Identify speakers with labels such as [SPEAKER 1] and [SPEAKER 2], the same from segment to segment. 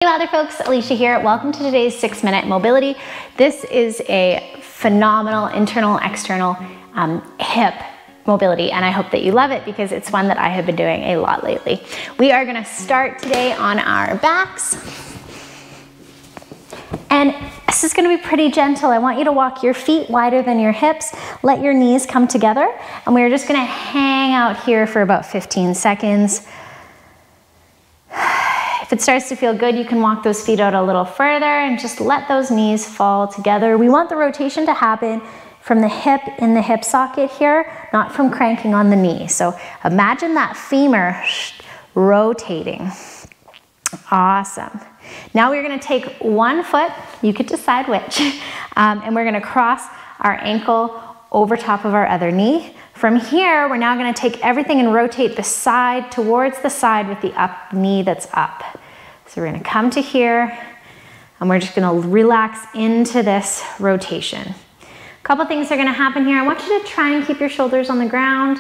[SPEAKER 1] Hey WILDR folks, Alicia here. Welcome to today's 6-minute mobility. This is a phenomenal internal, external hip mobility, and I hope that you love it because it's one that I have been doing a lot lately. We are gonna start today on our backs. And this is gonna be pretty gentle. I want you to walk your feet wider than your hips. Let your knees come together. And we're just gonna hang out here for about 15 seconds. If it starts to feel good, you can walk those feet out a little further and just let those knees fall together. We want the rotation to happen from the hip in the hip socket here, not from cranking on the knee. So imagine that femur rotating. Awesome. Now we're gonna take one foot, you could decide which, and we're gonna cross our ankle over top of our other knee. From here, we're now gonna take everything and rotate the side towards the side with the up knee that's up. So we're gonna come to here, and we're just gonna relax into this rotation. A couple things are gonna happen here. I want you to try and keep your shoulders on the ground.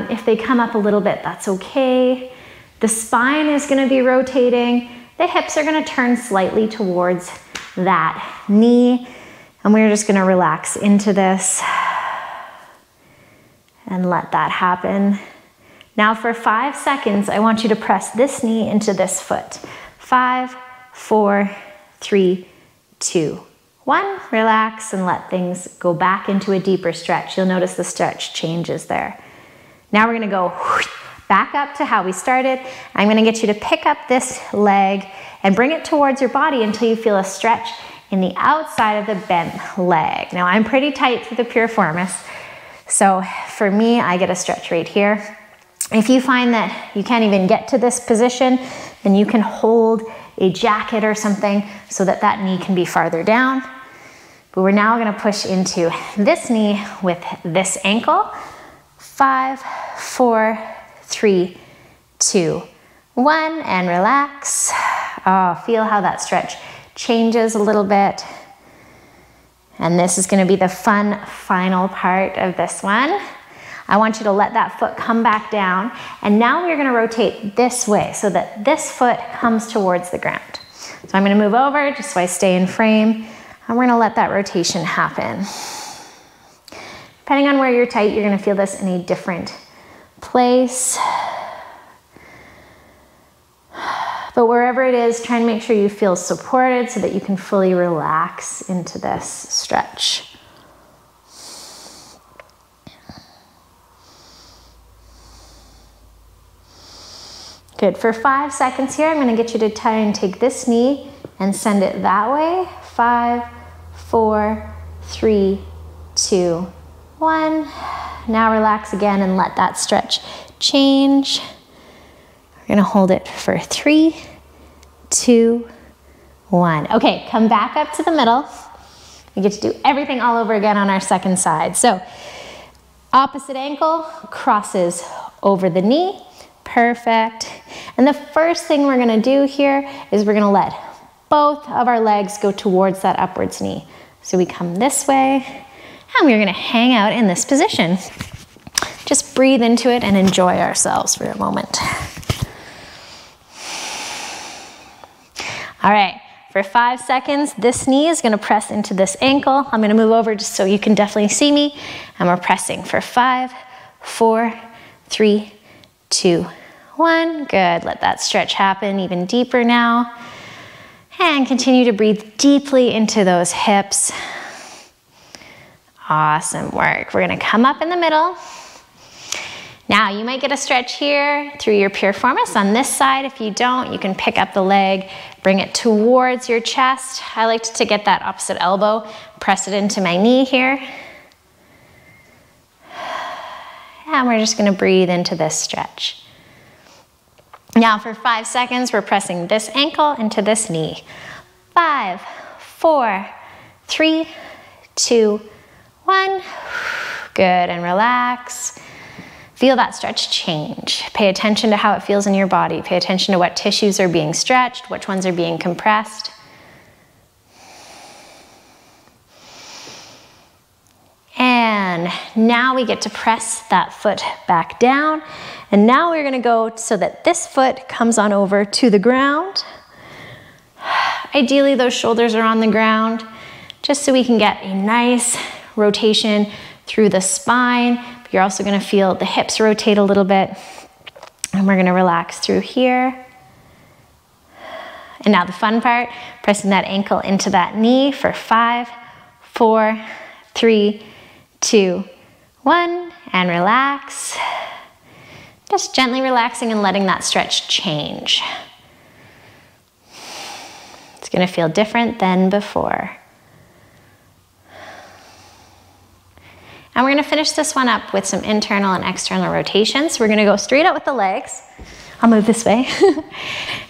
[SPEAKER 1] If they come up a little bit, that's okay. The spine is gonna be rotating. The hips are gonna turn slightly towards that knee, and we're just gonna relax into this and let that happen. Now for 5 seconds, I want you to press this knee into this foot. 5, 4, 3, 2, 1. Relax and let things go back into a deeper stretch. You'll notice the stretch changes there. Now we're gonna go back up to how we started. I'm gonna get you to pick up this leg and bring it towards your body until you feel a stretch in the outside of the bent leg. Now I'm pretty tight through the piriformis, so for me, I get a stretch right here. If you find that you can't even get to this position, then you can hold a jacket or something so that that knee can be farther down. But we're now gonna push into this knee with this ankle. 5, 4, 3, 2, 1, and relax. Oh, feel how that stretch changes a little bit. And this is gonna be the fun final part of this one. I want you to let that foot come back down. And now we're gonna rotate this way so that this foot comes towards the ground. So I'm gonna move over just so I stay in frame. And we're gonna let that rotation happen. Depending on where you're tight, you're gonna feel this in a different place. But wherever it is, try and make sure you feel supported so that you can fully relax into this stretch. Good, for 5 seconds here, I'm gonna get you to try and take this knee and send it that way. 5, 4, 3, 2, 1. Now relax again and let that stretch change. We're gonna hold it for 3, 2, 1. Okay, come back up to the middle. We get to do everything all over again on our second side. So, opposite ankle crosses over the knee. Perfect. And the first thing we're gonna do here is we're gonna let both of our legs go towards that upwards knee. So we come this way, and we're gonna hang out in this position. Just breathe into it and enjoy ourselves for a moment. All right, for 5 seconds, this knee is gonna press into this ankle. I'm gonna move over just so you can definitely see me. And we're pressing for 5, 4, 3, 2, 1. Good, let that stretch happen even deeper now. And continue to breathe deeply into those hips. Awesome work. We're gonna come up in the middle. Now you might get a stretch here through your piriformis on this side. If you don't, you can pick up the leg, bring it towards your chest. I like to get that opposite elbow, press it into my knee here. And we're just gonna breathe into this stretch. Now for 5 seconds, we're pressing this ankle into this knee. 5, 4, 3, 2, 1. Good, and relax. Feel that stretch change. Pay attention to how it feels in your body. Pay attention to what tissues are being stretched, which ones are being compressed. And now we get to press that foot back down. And now we're gonna go so that this foot comes on over to the ground. Ideally, those shoulders are on the ground, just so we can get a nice rotation through the spine. But you're also gonna feel the hips rotate a little bit. And we're gonna relax through here. And now the fun part, pressing that ankle into that knee for 5, 4, 3, 2, 1, and relax. Just gently relaxing and letting that stretch change. It's gonna feel different than before. And we're gonna finish this one up with some internal and external rotations. We're gonna go straight out with the legs. I'll move this way.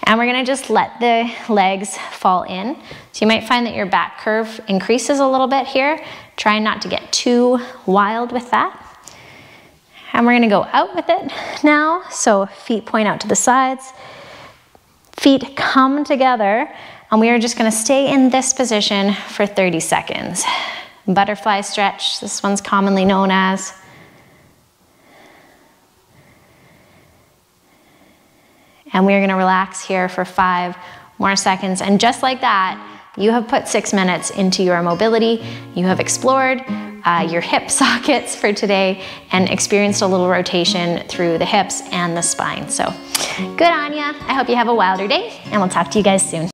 [SPEAKER 1] And we're gonna just let the legs fall in. So you might find that your back curve increases a little bit here. Try not to get too wild with that. And we're gonna go out with it now. So feet point out to the sides. Feet come together. And we are just gonna stay in this position for 30 seconds. Butterfly stretch, this one's commonly known as. And we're gonna relax here for 5 more seconds. And just like that, you have put 6 minutes into your mobility. You have explored your hip sockets for today and experienced a little rotation through the hips and the spine. So good on ya. I hope you have a wilder day, and we'll talk to you guys soon.